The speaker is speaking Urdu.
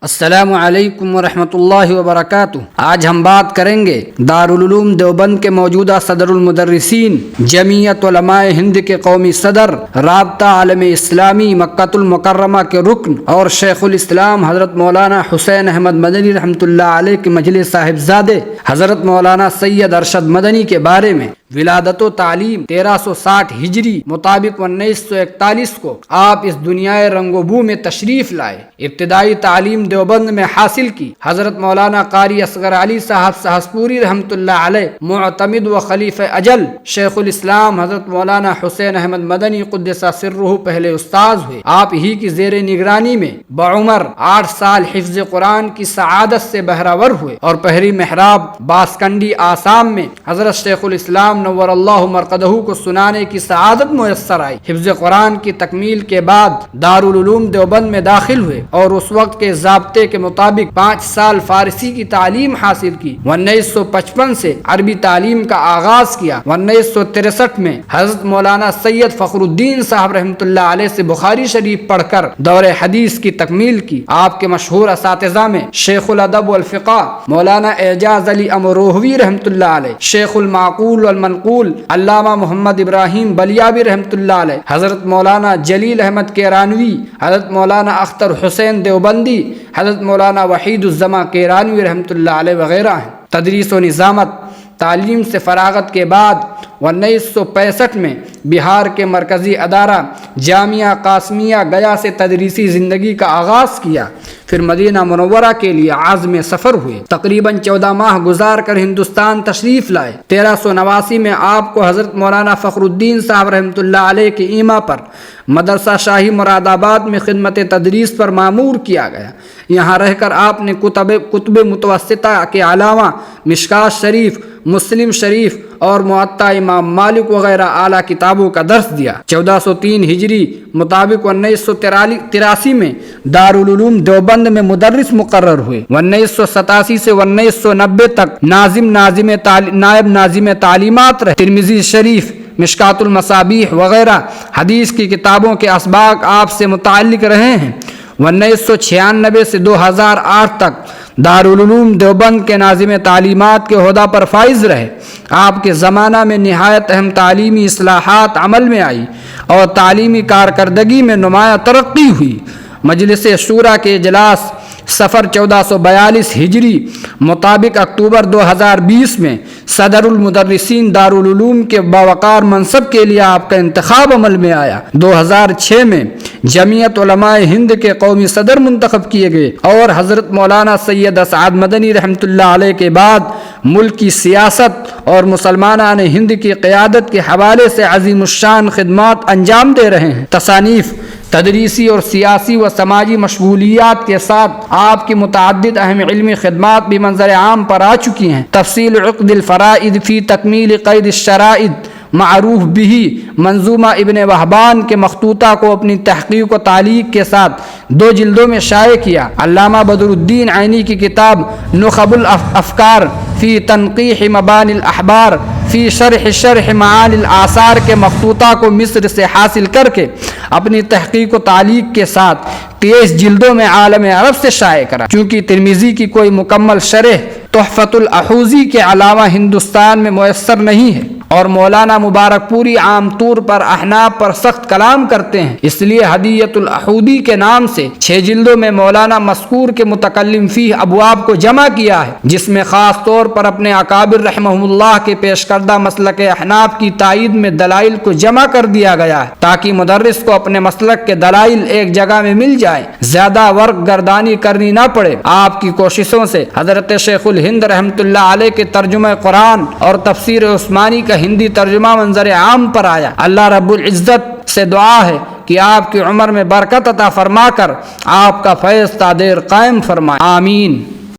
السلام علیکم ورحمۃ اللہ وبرکاتہ۔ آج ہم بات کریں گے دارالعلوم دیوبند کے موجودہ صدر المدرسین، جمعیت علماء ہند کے قومی صدر، رابطہ عالم اسلامی مکۃ المکرمہ کے رکن اور شیخ الاسلام حضرت مولانا حسین احمد مدنی رحمۃ اللہ علیہ کے مجلس صاحبزادے حضرت مولانا سید ارشد مدنی کے بارے میں ولادت و تعلیم 1360 ہجری مطابق 1941 کو آپ اس دنیا رنگ و بو میں تشریف لائے۔ ابتدائی تعلیم دیوبند میں حاصل کی۔ حضرت مولانا قاری اصغر علی صاحب سہسپوری رحمۃ اللہ علیہ معتمد و خلیفہ اجل شیخ الاسلام حضرت مولانا حسین احمد مدنی قدس سرہ پہلے استاذ ہوئے۔ آپ ہی کی زیر نگرانی میں بعمر 8 سال حفظ قرآن کی سعادت سے بہرور ہوئے اور پہری محراب باسکنڈی آسام میں حضرت شیخ الاسلام نور اللہ مرقدہ کو سنانے کی سعادت میسر آئی۔ حفظ قرآن کی تکمیل کے بعد دارالعلوم دیوبند میں داخل ہوئے اور اس وقت کے ضابطے کے مطابق 5 سال فارسی کی تعلیم حاصل کی۔ 1955 سے عربی تعلیم کا آغاز کیا۔ 1963 میں حضرت مولانا سید فخر الدین صاحب رحمۃ اللہ علیہ سے بخاری شریف پڑھ کر دور حدیث کی تکمیل کی۔ آپ کے مشہور اساتذہ میں شیخ الادب والفقہ مولانا اعجاز علی امروہوی رحمۃ اللہ علیہ، شیخ المعقول والمنقول علامہ محمد ابراہیم بلیابی رحمۃ اللہ علیہ، حضرت مولانا جلیل احمد کیرانوی، حضرت مولانا اختر حسین دیوبندی، حضرت مولانا وحید الزماں کیرانوی رحمۃ اللہ علیہ وغیرہ ہیں۔ تدریس و نظامت تعلیم سے فراغت کے بعد 1965 میں بہار کے مرکزی ادارہ جامعہ قاسمیہ گیا سے تدریسی زندگی کا آغاز کیا، پھر مدینہ منورہ کے لیے عازم سفر ہوئے۔ تقریباً 14 ماہ گزار کر ہندوستان تشریف لائے۔ 1389 میں آپ کو حضرت مولانا فخر الدین صاحب رحمۃ اللہ علیہ کی ایما پر مدرسہ شاہی مراد آباد میں خدمت تدریس پر مامور کیا گیا۔ یہاں رہ کر آپ نے کتب متوسطہ کے علاوہ مشکات شریف، مسلم شریف اور موطا امام مالک وغیرہ اعلیٰ کتابوں کا درس دیا۔ 1403 ہجری مطابق 1983 میں دارالعلوم دیوبند میں مدرس مقرر ہوئے۔ 1987 سے 1990 تک نائب ناظم تعلیمات رہے۔ ترمذی شریف، مشکات المصابیح وغیرہ حدیث کی کتابوں کے اسباق آپ سے متعلق رہے ہیں۔ 1996 سے 2008 تک دارالعلوم دیوبند کے ناظم تعلیمات کے عہدہ پر فائز رہے۔ آپ کے زمانہ میں نہایت اہم تعلیمی اصلاحات عمل میں آئی اور تعلیمی کارکردگی میں نمایاں ترقی ہوئی۔ مجلس شورا کے اجلاس سفر 1442 ہجری مطابق اکتوبر 2020 میں صدر المدرسین دارالعلوم کے باوقار منصب کے لیے آپ کا انتخاب عمل میں آیا۔ 2006 میں جمعیت علماء ہند کے قومی صدر منتخب کیے گئے اور حضرت مولانا سید اسعد مدنی رحمۃ اللہ علیہ کے بعد ملک کی سیاست اور مسلمانان ہند کی قیادت کے حوالے سے عظیم الشان خدمات انجام دے رہے ہیں۔ تصانیف، تدریسی اور سیاسی و سماجی مشغولیات کے ساتھ آپ کی متعدد اہم علمی خدمات بھی منظر عام پر آ چکی ہیں۔ تفصیل عقد الفرائض فی تکمیل قید الشرائط معروف بھی منظومہ ابن وہبان کے مخطوطہ کو اپنی تحقیق و تعلیق کے ساتھ 2 جلدوں میں شائع کیا۔ علامہ بدر الدین عینی کی کتاب نخب الافکار فی تنقیح مبانی الاحبار فی شرح معانی الآثار کے مخطوطہ کو مصر سے حاصل کر کے اپنی تحقیق و تعلیق کے ساتھ 23 جلدوں میں عالم عرب سے شائع کرا۔ چونکہ ترمذی کی کوئی مکمل شرح تحفۃ الاحوزی کے علاوہ ہندوستان میں میسر نہیں ہے اور مولانا مبارک پوری عام طور پر احناف پر سخت کلام کرتے ہیں، اس لیے ہدیۃ الاحودی کے نام سے 6 جلدوں میں مولانا مذکور کے متکلم فیہ ابواب کو جمع کیا ہے، جس میں خاص طور پر اپنے اکابر رحمہم اللہ کے پیش کردہ مسلک احناف کی تائید میں دلائل کو جمع کر دیا گیا ہے تاکہ مدرس کو اپنے مسلک کے دلائل ایک جگہ میں مل جائیں، زیادہ ورق گردانی کرنی نہ پڑے۔ آپ کی کوششوں سے حضرت شیخ الہند رحمۃ اللہ علیہ کے ترجمہ قرآن اور تفسیر عثمانی کا ہندی ترجمہ منظر عام پر آیا۔ اللہ رب العزت سے دعا ہے کہ آپ کی عمر میں برکت عطا فرما کر آپ کا فیض تا دیر قائم فرمائے، آمین۔